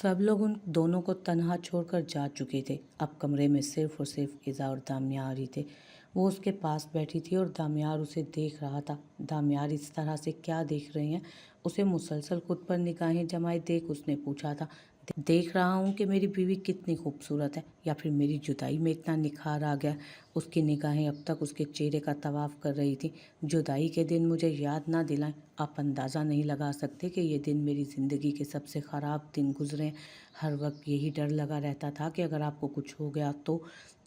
सब लोग उन दोनों को तन्हा छोड़कर जा चुके थे। अब कमरे में सिर्फ और सिर्फ इज़ा और दामियार ही थे। वो उसके पास बैठी थी और दामियार उसे देख रहा था। दामियार इस तरह से क्या देख रहे हैं? उसे मुसलसल खुद पर निगाहें जमाए देख उसने पूछा था, देख रहा हूँ कि मेरी बीवी कितनी खूबसूरत है, या फिर मेरी जुदाई में इतना निखार आ गया। उसकी निगाहें अब तक उसके चेहरे का तवाफ कर रही थी। जुदाई के दिन मुझे याद ना दिलाएं। आप अंदाज़ा नहीं लगा सकते कि ये दिन मेरी ज़िंदगी के सबसे ख़राब दिन गुजरे हैं। हर वक्त यही डर लगा रहता था कि अगर आपको कुछ हो गया तो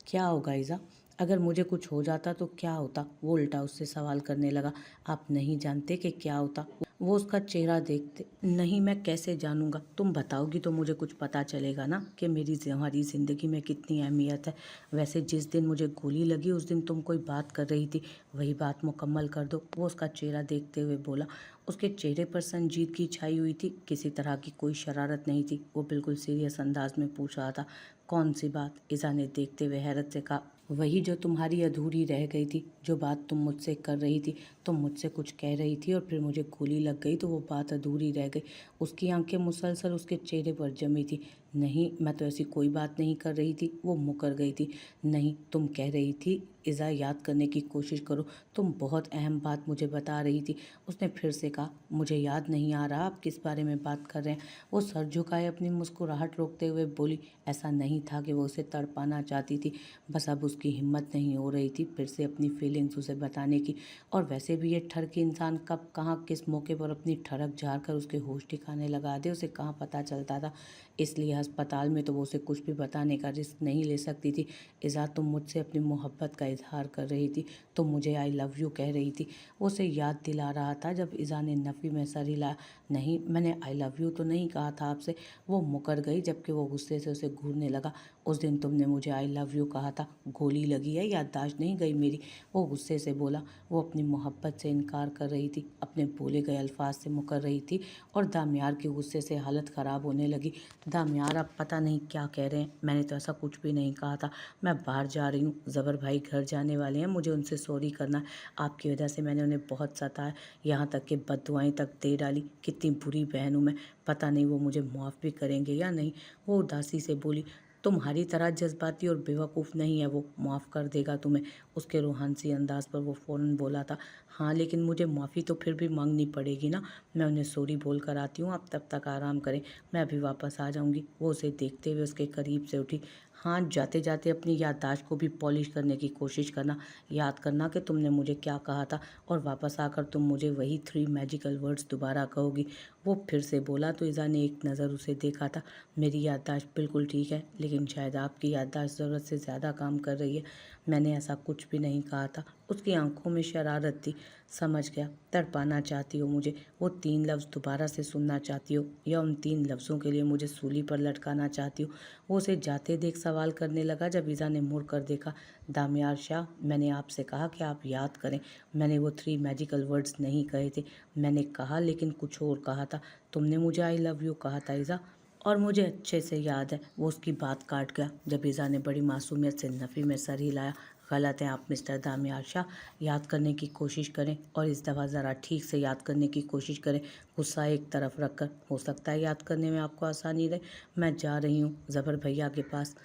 क्या होगा इज़ा? अगर मुझे कुछ हो जाता तो क्या होता? वो उल्टा उससे सवाल करने लगा। आप नहीं जानते कि क्या होता? वो उसका चेहरा देखते। नहीं, मैं कैसे जानूंगा? तुम बताओगी तो मुझे कुछ पता चलेगा ना कि मेरी हमारी ज़िंदगी में कितनी अहमियत है। वैसे जिस दिन मुझे गोली लगी उस दिन तुम कोई बात कर रही थी, वही बात मुकम्मल कर दो। वो उसका चेहरा देखते हुए बोला। उसके चेहरे पर संजीदगी छाई हुई थी, किसी तरह की कोई शरारत नहीं थी। वो बिल्कुल सीरियस अंदाज में पूछ रहा था। कौन सी बात? इज़ा ने देखते हुए हैरत से कहा। वही जो तुम्हारी अधूरी रह गई थी, जो बात तुम मुझसे कर रही थी। तुम मुझसे कुछ कह रही थी और फिर मुझे गोली लग गई तो वो बात अधूरी रह गई। उसकी आंखें मुसलसल उसके चेहरे पर जमी थी। नहीं, मैं तो ऐसी कोई बात नहीं कर रही थी। वो मुकर गई थी। नहीं, तुम कह रही थी इज़ा याद करने की कोशिश करो, तुम बहुत अहम बात मुझे बता रही थी। उसने फिर से कहा। मुझे याद नहीं आ रहा आप किस बारे में बात कर रहे हैं। वो सर झुकाए अपनी मुस्कुराहट रोकते हुए बोली। ऐसा नहीं था कि वो उसे तड़पाना चाहती थी, बस अब उसकी हिम्मत नहीं हो रही थी फिर से अपनी फीलिंग्स उसे बताने की। और वैसे भी ये ठरकी इंसान कब कहाँ किस मौके पर अपनी ठड़क झाड़ कर उसके होश ठिकाने लगा दे, उसे कहाँ पता चलता था। इसलिए अस्पताल में तो वो उसे कुछ भी बताने का रिस्क नहीं ले सकती थी। इज़ा, तुम मुझसे अपनी मोहब्बत का इजहार कर रही थी, तुम मुझे आई लव यू कह रही थी। वो उसे याद दिला रहा था जब इज़ा ने नफ़ी में सर हिलाया। नहीं, मैंने आई लव यू तो नहीं कहा था आपसे। वो मुकर गई जबकि वो गुस्से से उसे घूरने लगा। उस दिन तुमने मुझे आई लव यू कहा था। गोली लगी है, याददाश्त नहीं गई मेरी। वो गुस्से से बोला। वो अपनी मोहब्बत से इनकार कर रही थी, अपने बोले गए अल्फाज से मुकर रही थी और दामियार के गुस्से से हालत ख़राब होने लगी। दामियार, आप पता नहीं क्या कह रहे हैं, मैंने तो ऐसा कुछ भी नहीं कहा था। मैं बाहर जा रही हूँ, ज़बर भाई घर जाने वाले हैं, मुझे उनसे सॉरी करना है। आपकी वजह से मैंने उन्हें बहुत सताया, यहाँ तक कि बददुआएं तक दे डाली। कितनी बुरी बहन हूँ मैं, पता नहीं वो मुझे माफ़ भी करेंगे या नहीं। वो उदासी से बोली। तुम्हारी तरह जज्बाती और बेवकूफ़ नहीं है वो, माफ़ कर देगा तुम्हें। उसके रूहानी अंदाज पर वो फ़ौरन बोला था। हाँ, लेकिन मुझे माफ़ी तो फिर भी मांगनी पड़ेगी ना। मैं उन्हें सॉरी बोल कर आती हूँ, आप तब तक आराम करें, मैं अभी वापस आ जाऊँगी। वो उसे देखते हुए उसके करीब से उठी। हाँ, जाते जाते अपनी याददाश्त को भी पॉलिश करने की कोशिश करना। याद करना कि तुमने मुझे क्या कहा था, और वापस आकर तुम मुझे वही 3 मैजिकल वर्ड्स दोबारा कहोगी। वो फिर से बोला तो इज़ा ने एक नज़र उसे देखा था। मेरी याददाश्त बिल्कुल ठीक है, लेकिन शायद आपकी याददाश्त ज़रूरत से ज़्यादा काम कर रही है। मैंने ऐसा कुछ भी नहीं कहा था। उसकी आंखों में शरारत थी। समझ गया, तड़पाना चाहती हो मुझे, वो 3 लफ्ज़ दोबारा से सुनना चाहती हो, या उन 3 लफ्ज़ों के लिए मुझे सूली पर लटकाना चाहती हो। वो उसे जाते देख सवाल करने लगा जब इज़ा ने मुड़ कर देखा। दामियार शाह, मैंने आपसे कहा कि आप याद करें। मैंने वो 3 मैजिकल वर्ड्स नहीं कहे थे। मैंने कहा लेकिन कुछ और कहा था। तुमने मुझे आई लव यू कहा था इज़ा, और मुझे अच्छे से याद है। वो उसकी बात काट गया जब इज़ा ने बड़ी मासूमियत से नफ़ी में सर हिलाया। गलत है आप मिस्टर दामियार शाह, याद करने की कोशिश करें, और इस दफ़ा ज़रा ठीक से याद करने की कोशिश करें। गुस्सा एक तरफ रखकर, हो सकता है याद करने में आपको आसानी रहे। मैं जा रही हूँ ज़बर भैया के पास।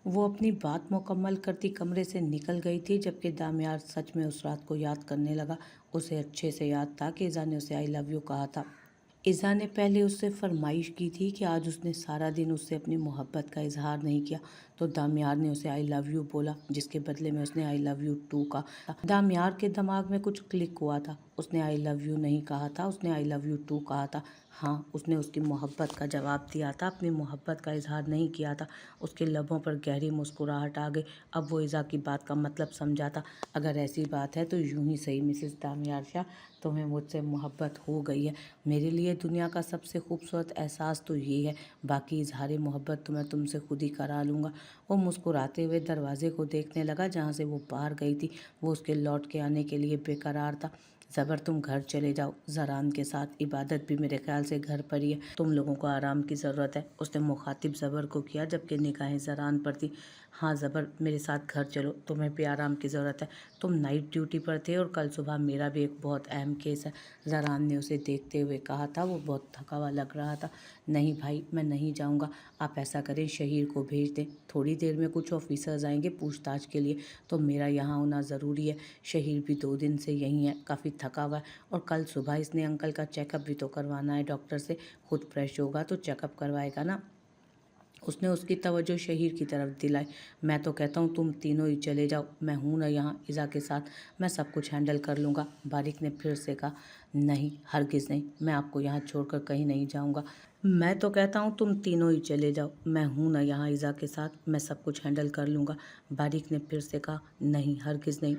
वो अपनी बात मुकम्मल करती कमरे से निकल गई थी, जबकि दामियार सच में उस रात को याद करने लगा। उसे अच्छे से याद था कि इज़ा ने उसे आई लव यू कहा था। इज़ा ने पहले उससे फरमाइश की थी कि आज उसने सारा दिन उससे अपनी मोहब्बत का इजहार नहीं किया, तो दामियार ने उसे आई लव यू बोला, जिसके बदले में उसने आई लव यू टू कहा। दामियार के दिमाग में कुछ क्लिक हुआ था। उसने आई लव यू नहीं कहा था, उसने आई लव यू टू कहा था। हाँ, उसने उसकी मोहब्बत का जवाब दिया था, अपनी मोहब्बत का इजहार नहीं किया था। उसके लबों पर गहरी मुस्कुराहट आ गई। अब वो इज़ा की बात का मतलब समझा था। अगर ऐसी बात है तो यूं ही सही मिसेस दामियार शाह, तुम्हें मुझसे मोहब्बत हो गई है। मेरे लिए दुनिया का सबसे खूबसूरत एहसास तो ये है, बाकी इजहार मोहब्बत तो मैं तुमसे खुद ही करा लूँगा। वो मुस्कुराते हुए दरवाजे को देखने लगा जहाँ से वो बाहर गई थी। वो उसके लौट के आने के लिए बेकरार था। ज़बर, तुम घर चले जाओ ज़रान के साथ, इबादत भी मेरे ख्याल से घर पर ही है, तुम लोगों को आराम की ज़रूरत है। उसने मुखातिब ज़बर को किया जबकि निगाहें ज़रान पर थी। हाँ ज़बर, मेरे साथ घर चलो, तुम्हें भी आराम की ज़रूरत है। तुम नाइट ड्यूटी पर थे और कल सुबह मेरा भी एक बहुत अहम केस है। ज़रान ने उसे देखते हुए कहा था। वो बहुत थका हुआ लग रहा था। नहीं भाई, मैं नहीं जाऊँगा। आप ऐसा करें, शहीर को भेज दें। थोड़ी देर में कुछ ऑफिसर्स आएंगे पूछताछ के लिए, तो मेरा यहाँ होना ज़रूरी है। शहीर भी 2 दिन से यहीं है, काफ़ी थका हुआ है, और कल सुबह इसने अंकल का चेकअप भी तो करवाना है डॉक्टर से। खुद फ्रेश होगा तो चेकअप करवाएगा ना। उसने उसकी तवज्जो शहीर की तरफ दिलाई। मैं तो कहता हूँ तुम तीनों ही चले जाओ, मैं हूँ ना यहाँ इज़ा के साथ, मैं सब कुछ हैंडल कर लूँगा। बारिक ने फिर से कहा, नहीं हरगिज़ नहीं, मैं आपको यहाँ छोड़कर कहीं नहीं जाऊँगा। मैं तो कहता हूँ तुम तीनों ही चले जाओ, मैं हूँ ना यहाँ इज़ा के साथ, मैं सब कुछ हैंडल कर लूँगा। बारिक ने फिर से कहा, नहीं हरगिज़ नहीं,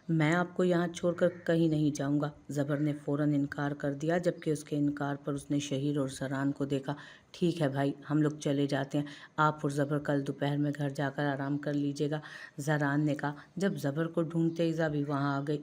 मैं आपको यहाँ छोड़कर कहीं नहीं जाऊँगा। ज़बर ने फ़ौरन इनकार कर दिया, जबकि उसके इनकार पर उसने शहीर और ज़रान को देखा। ठीक है भाई, हम लोग चले जाते हैं। आप और ज़बर कल दोपहर में घर जाकर आराम कर लीजिएगा, ज़रान ने कहा। जब ज़बर को ढूंढते इज़ा भी वहाँ आ गई।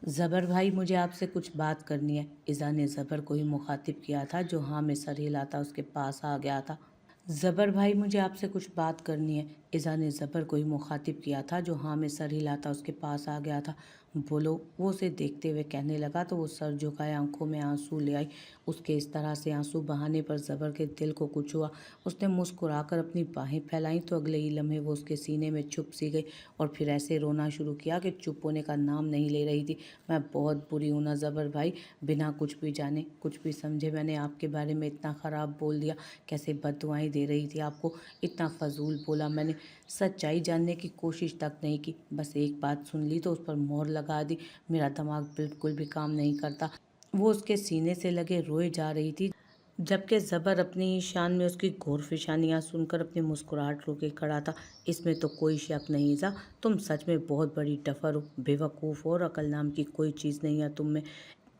ज़बर भाई, मुझे आपसे कुछ बात करनी है। इज़ा ने ज़बर को ही मुखातिब किया था, जो हाँ में सर हिलाता उसके पास आ गया था। ज़बर भाई, मुझे आपसे कुछ बात करनी है। इज़ा ने ज़बर को ही मुखातिब किया था, जो हाँ में सर हिलाता उसके पास आ गया था। बोलो, वो उसे देखते हुए कहने लगा तो वो सर झुकाए, आंखों में आंसू ले आई। उसके इस तरह से आंसू बहाने पर ज़बर के दिल को कुछ हुआ। उसने मुस्कुराकर अपनी बाहें फैलाईं तो अगले ही लम्हे वो उसके सीने में छुप सी गई, और फिर ऐसे रोना शुरू किया कि चुप होने का नाम नहीं ले रही थी। मैं बहुत बुरी हूँ ना ज़बर भाई, बिना कुछ भी जाने, कुछ भी समझे मैंने आपके बारे में इतना ख़राब बोल दिया। कैसे बददुआएं दे रही थी आपको, इतना फजूल बोला मैंने। सच्चाई जानने की कोशिश तक नहीं की, बस एक बात सुन ली तो उस पर मोहर लगा दी। मेरा दिमाग बिल्कुल भी काम नहीं करता। वो उसके सीने से लगे रोए जा रही थी, जबकि ज़बर अपनी ही शान में उसकी घोर फिशानियाँ सुनकर अपनी मुस्कुराहट रोके खड़ा था। इसमें तो कोई शक नहीं था, तुम सच में बहुत बड़ी डफर हो, बेवकूफ़ हो, और अकल नाम की कोई चीज़ नहीं है तुम में।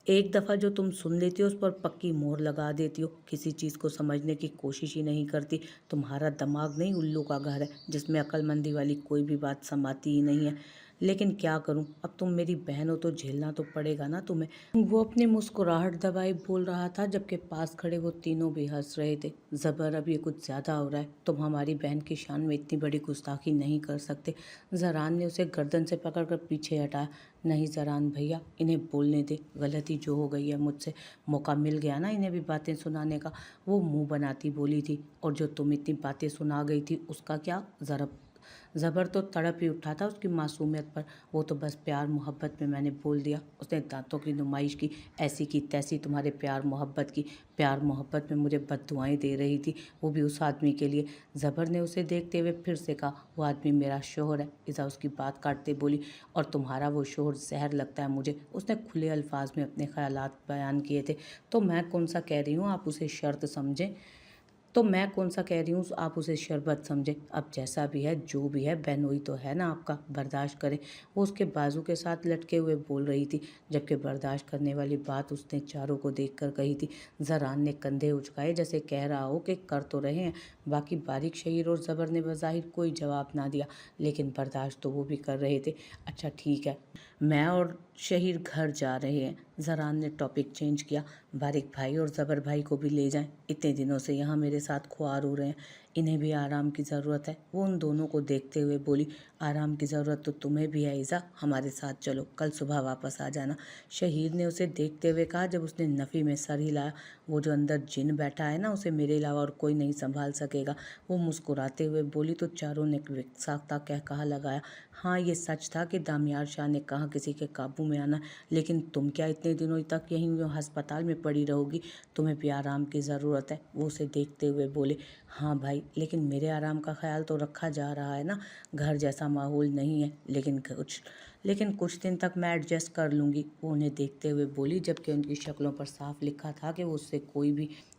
एक दफ़ा जो तुम सुन लेती हो उस पर पक्की मोहर लगा देती हो, किसी चीज़ को समझने की कोशिश ही नहीं करती। तुम्हारा दिमाग नहीं, उल्लू का घर है, जिसमें अक्लमंदी वाली कोई भी बात समाती ही नहीं है। लेकिन क्या करूं, अब तुम मेरी बहन हो तो झेलना तो पड़ेगा ना तुम्हें। वो अपनी मुस्कुराहट दबाए बोल रहा था, जबकि पास खड़े वो तीनों भी हंस रहे थे। ज़बर, अब ये कुछ ज़्यादा हो रहा है, तुम हमारी बहन की शान में इतनी बड़ी गुस्ताखी नहीं कर सकते। ज़रान ने उसे गर्दन से पकड़कर पीछे हटाया। नहीं ज़रान भैया, इन्हें बोलने दे, गलती जो हो गई है मुझसे, मौका मिल गया ना इन्हें भी बातें सुनाने का। वो मुंह बनाती बोली थी, और जो तुम इतनी बातें सुना गई थी उसका क्या। ज़बर तो तड़प ही उठा था उसकी मासूमियत पर। वो तो बस प्यार मोहब्बत में मैंने बोल दिया। उसने दांतों की नुमाइश की, ऐसी की तैसी तुम्हारे प्यार मोहब्बत की। प्यार मोहब्बत में मुझे बद्दुआएं दे रही थी, वो भी उस आदमी के लिए। ज़बर ने उसे देखते हुए फिर से कहा, वो आदमी मेरा शोहर है। इज़ा उसकी बात काटते बोली, और तुम्हारा वो शोहर जहर लगता है मुझे। उसने खुले अल्फाज में अपने ख्यालात बयान किए थे। तो मैं कौन सा कह रही हूँ आप उसे शर्त समझें, तो मैं कौन सा कह रही हूँ आप उसे शरबत समझें। अब जैसा भी है, जो भी है, बहनोई तो है ना आपका, बर्दाश्त करें। वो उसके बाजू के साथ लटके हुए बोल रही थी, जबकि बर्दाश्त करने वाली बात उसने चारों को देखकर कही थी। ज़रान ने कंधे उचकाए, जैसे कह रहा हो कि कर तो रहे हैं। बाकी बारीक, शहीर और ज़बर ने बज़ाहिर कोई जवाब ना दिया, लेकिन बर्दाश्त तो वो भी कर रहे थे। अच्छा ठीक है, मैं और शहीर घर जा रहे हैं। ज़रान ने टॉपिक चेंज किया। बारिक भाई और ज़बर भाई को भी ले जाएं, इतने दिनों से यहाँ मेरे साथ खुआर हो रहे हैं, इन्हें भी आराम की ज़रूरत है। वो उन दोनों को देखते हुए बोली, आराम की ज़रूरत तो तुम्हें भी है ईज़ा, हमारे साथ चलो, कल सुबह वापस आ जाना। शहीद ने उसे देखते हुए कहा, जब उसने नफ़ी में सर हिलाया। वो जो अंदर जिन बैठा है ना, उसे मेरे अलावा और कोई नहीं संभाल सकेगा। वो मुस्कुराते हुए बोली तो चारों ने साख्ता कह कहा लगाया। हाँ, ये सच था कि दामियार शाह ने कहा किसी के काबू में आना, लेकिन तुम क्या इतने दिनों तक यहीं अस्पताल में पड़ी रहोगी? तुम्हें भी आराम की ज़रूरत है। वो उसे देखते हुए बोले, हाँ भाई, लेकिन मेरे आराम का ख्याल तो रखा जा रहा है ना। घर जैसा माहौल नहीं है, लेकिन कुछ दिन तक मैं एडजस्ट कर लूँगी। वो उन्हें देखते हुए बोली, जबकि उनकी शक्लों पर साफ लिखा था कि वो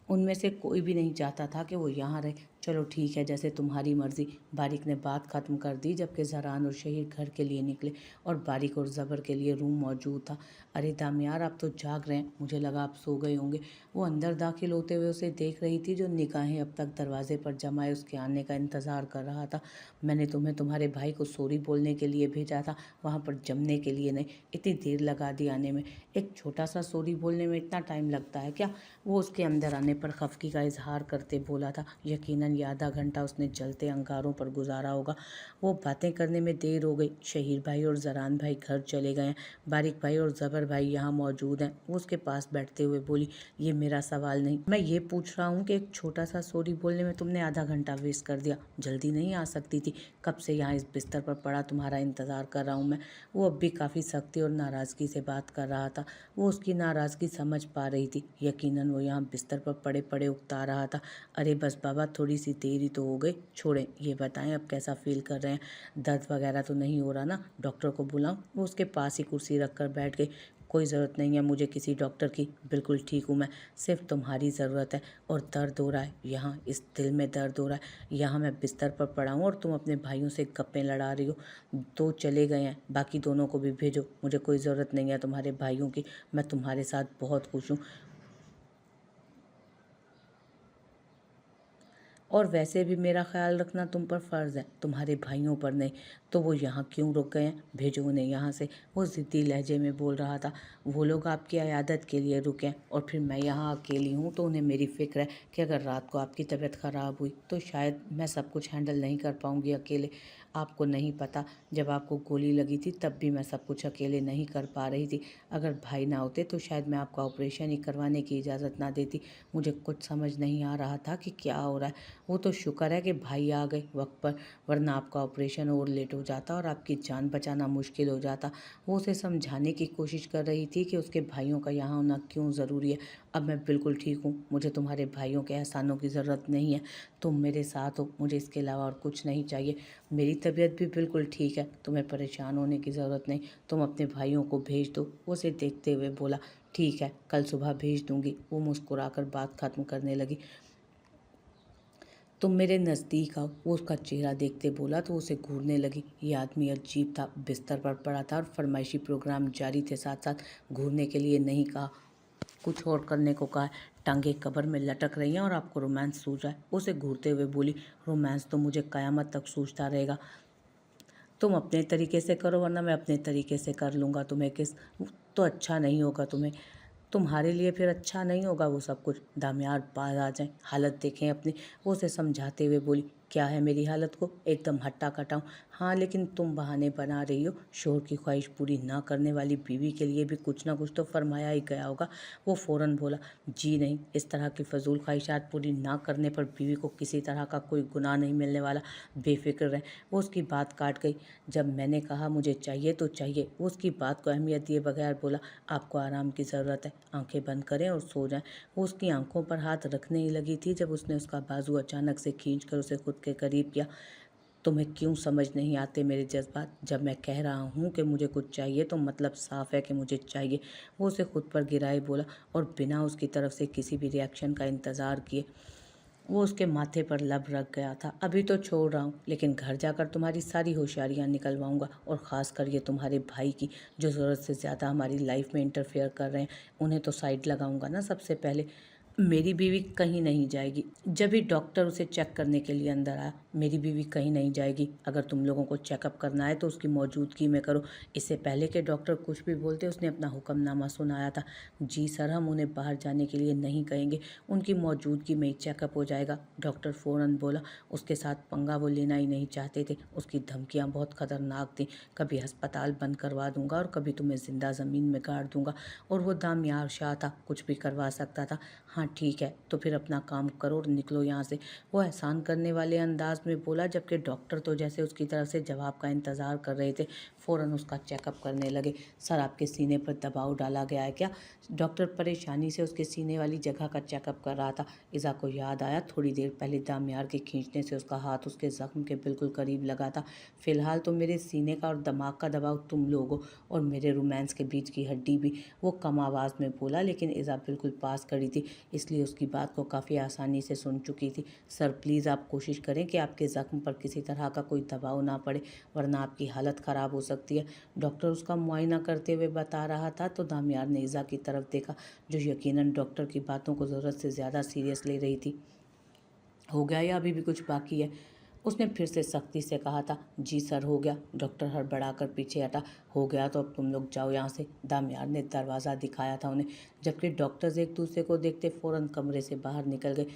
उनमें से कोई भी नहीं चाहता था कि वो यहाँ रहे। चलो ठीक है, जैसे तुम्हारी मर्ज़ी। बारिक ने बात ख़त्म कर दी, जबकि ज़रान और शहीर घर के लिए निकले, और बारिक और ज़बर के लिए रूम मौजूद था। अरे दामियार, आप तो जाग रहे हैं, मुझे लगा आप सो गए होंगे। वो अंदर दाखिल होते हुए उसे देख रही थी, जो निगाहें अब तक दरवाजे पर जमाए उसके आने का इंतज़ार कर रहा था। मैंने तुम्हें तुम्हारे भाई को सॉरी बोलने के लिए भेजा था, वहाँ पर जमने के लिए नहीं। इतनी देर लगा दी आने में। एक छोटा सा सॉरी बोलने में इतना टाइम लगता है क्या? वो उसके अंदर आने पर खफगी का इजहार करते बोला था, यकीनन ये आधा घंटा उसने जलते अंगारों पर गुजारा होगा। वो बातें करने में देर हो गई। शहीर भाई और जरान भाई घर चले गए हैं, बारिक भाई और जबर भाई यहाँ मौजूद हैं। वो उसके पास बैठते हुए बोली, ये मेरा सवाल नहीं, मैं ये पूछ रहा हूँ कि एक छोटा सा सॉरी बोलने में तुमने आधा घंटा वेस्ट कर दिया। जल्दी नहीं आ सकती थी? कब से यहाँ इस बिस्तर पर पड़ा तुम्हारा इंतज़ार कर रहा हूँ मैं। वो अब भी काफ़ी सख्ती और नाराज़गी से बात कर रहा था। वो उसकी नाराज़गी समझ पा रही थी। यकीनन वो यहाँ बिस्तर पर पड़े पड़े उकता रहा था। अरे बस बाबा, थोड़ी सी देरी तो हो गई, छोड़ें। ये बताएं अब कैसा फील कर रहे हैं? दर्द वगैरह तो नहीं हो रहा ना? डॉक्टर को बुलाऊं? वो उसके पास ही कुर्सी रख कर बैठ गई। कोई ज़रूरत नहीं है मुझे किसी डॉक्टर की, बिल्कुल ठीक हूँ मैं। सिर्फ तुम्हारी ज़रूरत है। और दर्द हो रहा है यहाँ, इस दिल में दर्द हो रहा है। यहाँ मैं बिस्तर पर पड़ा हूँ और तुम अपने भाइयों से गप्पे लड़ा रही हो। दो चले गए हैं, बाकी दोनों को भी भेजो। मुझे कोई ज़रूरत नहीं है तुम्हारे भाइयों की। मैं तुम्हारे साथ बहुत खुश हूँ, और वैसे भी मेरा ख्याल रखना तुम पर फ़र्ज़ है, तुम्हारे भाइयों पर नहीं। तो वो यहाँ क्यों रुक गए हैं? भेजो उन्हें यहाँ से। वो ज़िद्दी लहजे में बोल रहा था। वो लोग आपकी अयादत के लिए रुके हैं, और फिर मैं यहाँ अकेली हूँ तो उन्हें मेरी फ़िक्र है कि अगर रात को आपकी तबीयत ख़राब हुई तो शायद मैं सब कुछ हैंडल नहीं कर पाऊँगी अकेले। आपको नहीं पता, जब आपको गोली लगी थी तब भी मैं सब कुछ अकेले नहीं कर पा रही थी। अगर भाई ना होते तो शायद मैं आपका ऑपरेशन ही करवाने की इजाज़त ना देती। मुझे कुछ समझ नहीं आ रहा था कि क्या हो रहा है। वो तो शुक्र है कि भाई आ गए वक्त पर, वरना आपका ऑपरेशन और लेट हो जाता और आपकी जान बचाना मुश्किल हो जाता। वो उसे समझाने की कोशिश कर रही थी कि उसके भाइयों का यहाँ होना क्यों ज़रूरी है। अब मैं बिल्कुल ठीक हूँ, मुझे तुम्हारे भाइयों के एहसानों की ज़रूरत नहीं है। तुम मेरे साथ हो, मुझे इसके अलावा और कुछ नहीं चाहिए। मेरी तबीयत भी बिल्कुल ठीक है, तुम्हें परेशान होने की ज़रूरत नहीं। तुम अपने भाइयों को भेज दो। वो उसे देखते हुए बोला, ठीक है, कल सुबह भेज दूंगी। वो मुस्कुराकर बात खत्म करने लगी। तुम मेरे नज़दीक आओ। वो उसका चेहरा देखते बोला तो उसे घूरने लगी। ये आदमी अजीब था, बिस्तर पर पड़ा था और फरमाइशी प्रोग्राम जारी थे। साथ साथ घूरने के लिए नहीं कहा, कुछ और करने को कहा। टांगे कब्र में लटक रही हैं और आपको रोमांस सूझ रहा है। उसे घूरते हुए बोली, रोमांस तो मुझे क़यामत तक सूझता रहेगा। तुम अपने तरीके से करो, वरना मैं अपने तरीके से कर लूँगा। तुम्हें किस तो अच्छा नहीं होगा, तुम्हारे लिए फिर अच्छा नहीं होगा वो सब कुछ। दामियार बाहर आ जाएं, हालत देखें अपनी। वो उसे समझाते हुए बोली, क्या है मेरी हालत को एकदम हट्टा कटाऊँ? हाँ, लेकिन तुम बहाने बना रही हो। शोहर की ख्वाहिश पूरी ना करने वाली बीवी के लिए भी कुछ ना कुछ तो फरमाया ही गया होगा। वो फ़ौरन बोला, जी नहीं, इस तरह की फजूल ख्वाहिशात पूरी ना करने पर बीवी को किसी तरह का कोई गुनाह नहीं मिलने वाला, बेफिक्र रहे। वो उसकी बात काट गई। जब मैंने कहा मुझे चाहिए तो चाहिए। वो उसकी बात को अहमियत दिए बगैर बोला, आपको आराम की ज़रूरत है, आंखें बंद करें और सो जाएं। वो उसकी आंखों पर हाथ रखने ही लगी थी जब उसने उसका बाजू अचानक से खींचकर उसे खुद के करीब किया। तुम्हें क्यों समझ नहीं आते मेरे जज्बात? जब मैं कह रहा हूँ कि मुझे कुछ चाहिए तो मतलब साफ है कि मुझे चाहिए। वो उसे खुद पर गिराए बोला, और बिना उसकी तरफ से किसी भी रिएक्शन का इंतज़ार किए वो उसके माथे पर लब रख गया था। अभी तो छोड़ रहा हूँ, लेकिन घर जाकर तुम्हारी सारी होशियारियाँ निकलवाऊंगा, और ख़ास कर ये तुम्हारे भाई की, जो ज़रूरत से ज़्यादा हमारी लाइफ में इंटरफेयर कर रहे हैं। उन्हें तो साइड लगाऊंगा ना सबसे पहले। मेरी बीवी कहीं नहीं जाएगी। जब भी डॉक्टर उसे चेक करने के लिए अंदर आया, मेरी बीवी कहीं नहीं जाएगी। अगर तुम लोगों को चेकअप करना है तो उसकी मौजूदगी में करो। इससे पहले कि डॉक्टर कुछ भी बोलते उसने अपना हुक्मनामा सुनाया था। जी सर, हम उन्हें बाहर जाने के लिए नहीं कहेंगे, उनकी मौजूदगी में ही चेकअप हो जाएगा। डॉक्टर फ़ौरन बोला। उसके साथ पंगा वो लेना ही नहीं चाहते थे। उसकी धमकियाँ बहुत ख़तरनाक थीं। कभी अस्पताल बंद करवा दूंगा और कभी तुम्हें ज़िंदा ज़मीन में गाड़ दूंगा। और वो दामियार शाह था, कुछ भी करवा सकता था। हाँ ठीक है, तो फिर अपना काम करो और निकलो यहाँ से। वो एहसान करने वाले अंदाज में बोला, जबकि डॉक्टर तो जैसे उसकी तरफ से जवाब का इंतज़ार कर रहे थे। फ़ौरन उसका चेकअप करने लगे। सर, आपके सीने पर दबाव डाला गया है क्या? डॉक्टर परेशानी से उसके सीने वाली जगह का चेकअप कर रहा था। इज़ा को याद आया, थोड़ी देर पहले दामियार के खींचने से उसका हाथ उसके ज़ख्म के बिल्कुल करीब लगा था। फ़िलहाल तो मेरे सीने का और दिमाग का दबाव तुम लोग हो, और मेरे रोमांस के बीच की हड्डी भी। वो कम आवाज़ में बोला, लेकिन इज़ा बिल्कुल पास खड़ी थी, इसलिए उसकी बात को काफ़ी आसानी से सुन चुकी थी। सर प्लीज़ आप कोशिश करें कि आपके ज़ख्म पर किसी तरह का कोई दबाव ना पड़े, वरना आपकी हालत ख़राब हो सकती है। डॉक्टर उसका मुआयना करते हुए बता रहा था तो दामियार ने इज़ा की तरफ देखा, जो यकीनन डॉक्टर की बातों को ज़रूरत से ज़्यादा सीरियस ले रही थी। हो गया या अभी भी कुछ बाकी है? اس نے پھر سے سختی سے کہا تھا۔ جی سر، ہو گیا۔ ڈاکٹر ہڑبڑا کر پیچھے ہٹا۔ ہو گیا تو اب تم لوگ جاؤ یہاں سے۔ دامیار نے دروازہ دکھایا تھا انہیں، جبکہ ڈاکٹرز ایک دوسرے کو دیکھتے فوراً کمرے سے باہر نکل گئے۔